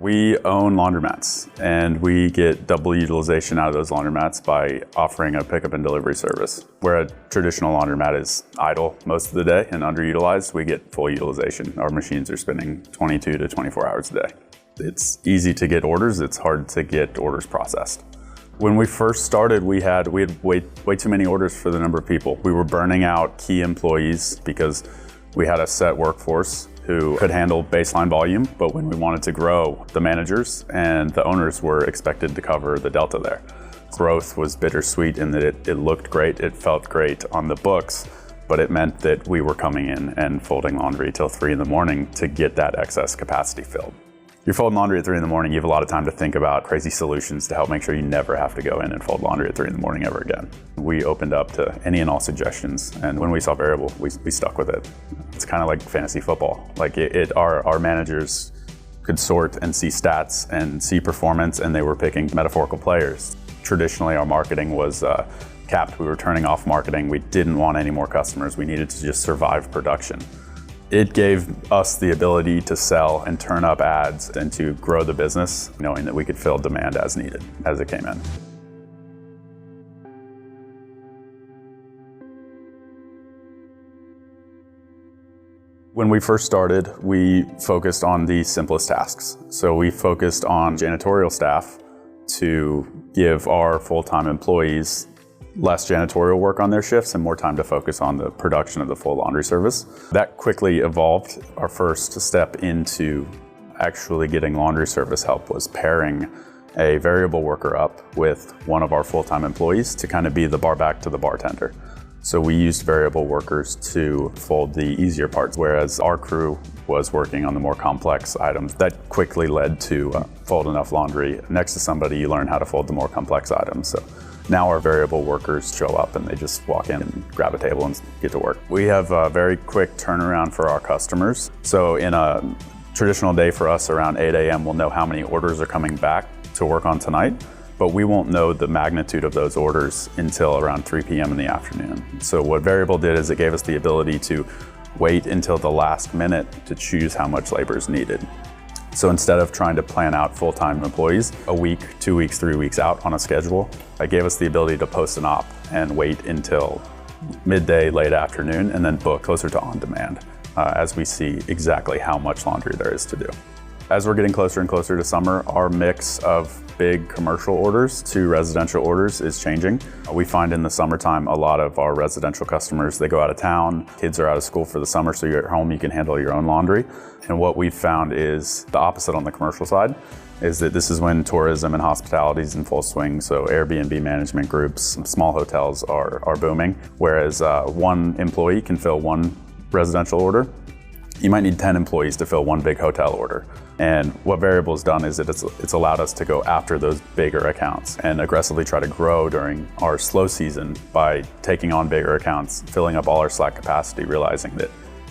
We own laundromats, and we get double utilization out of those laundromats by offering a pickup and delivery service. Where a traditional laundromat is idle most of the day and underutilized, we get full utilization. Our machines are spinning 22 to 24 hours a day. It's easy to get orders, it's hard to get orders processed. When we first started, we had way too many orders for the number of people. We were burning out key employees because we had a set workforce who could handle baseline volume, but when we wanted to grow, the managers and the owners were expected to cover the delta there. Growth was bittersweet in that it looked great, it felt great on the books, but it meant that we were coming in and folding laundry till 3 in the morning to get that excess capacity filled. You're folding laundry at 3 in the morning, you have a lot of time to think about crazy solutions to help make sure you never have to go in and fold laundry at 3 in the morning ever again. We opened up to any and all suggestions, and when we saw Veryable, we stuck with it. It's kind of like fantasy football. Like our managers could sort and see stats and see performance, and they were picking metaphorical players. Traditionally, our marketing was capped. We were turning off marketing. We didn't want any more customers. We needed to just survive production. It gave us the ability to sell and turn up ads and to grow the business, knowing that we could fill demand as needed, as it came in. When we first started, we focused on the simplest tasks. So we focused on janitorial staff to give our full-time employees less janitorial work on their shifts and more time to focus on the production of the full laundry service. That quickly evolved. Our first step into actually getting laundry service help was pairing a variable worker up with one of our full-time employees to kind of be the bar back to the bartender. So we used variable workers to fold the easier parts, whereas our crew was working on the more complex items. That quickly led to fold enough laundry. Next to somebody, you learn how to fold the more complex items. So now our variable workers show up and they just walk in and grab a table and get to work. We have a very quick turnaround for our customers. So in a traditional day for us, around 8 a.m., we'll know how many orders are coming back to work on tonight, but we won't know the magnitude of those orders until around 3 p.m. in the afternoon. So what Veryable did is it gave us the ability to wait until the last minute to choose how much labor is needed. So instead of trying to plan out full-time employees a week, 2 weeks, 3 weeks out on a schedule, it gave us the ability to post an op and wait until midday, late afternoon, and then book closer to on demand as we see exactly how much laundry there is to do. As we're getting closer and closer to summer, our mix of big commercial orders to residential orders is changing. We find in the summertime a lot of our residential customers, they go out of town, kids are out of school for the summer, so you're at home, you can handle your own laundry. And what we've found is the opposite on the commercial side, is that this is when tourism and hospitality is in full swing, so Airbnb management groups, small hotels are booming, whereas one employee can fill one residential order. You might need 10 employees to fill one big hotel order. And what Veryable's done is that it's allowed us to go after those bigger accounts and aggressively try to grow during our slow season by taking on bigger accounts, filling up all our slack capacity, realizing that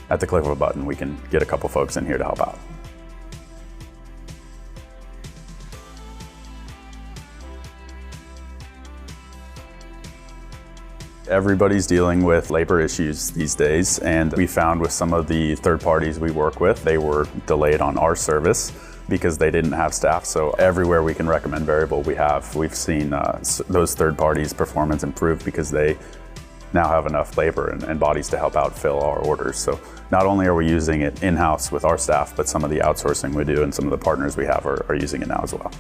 at the click of a button, we can get a couple folks in here to help out. Everybody's dealing with labor issues these days, and we found with some of the third parties we work with, they were delayed on our service because they didn't have staff. So everywhere we can recommend Veryable, we've seen those third parties' performance improve because they now have enough labor and bodies to help out fill our orders. So not only are we using it in-house with our staff, but some of the outsourcing we do and some of the partners we have are using it now as well.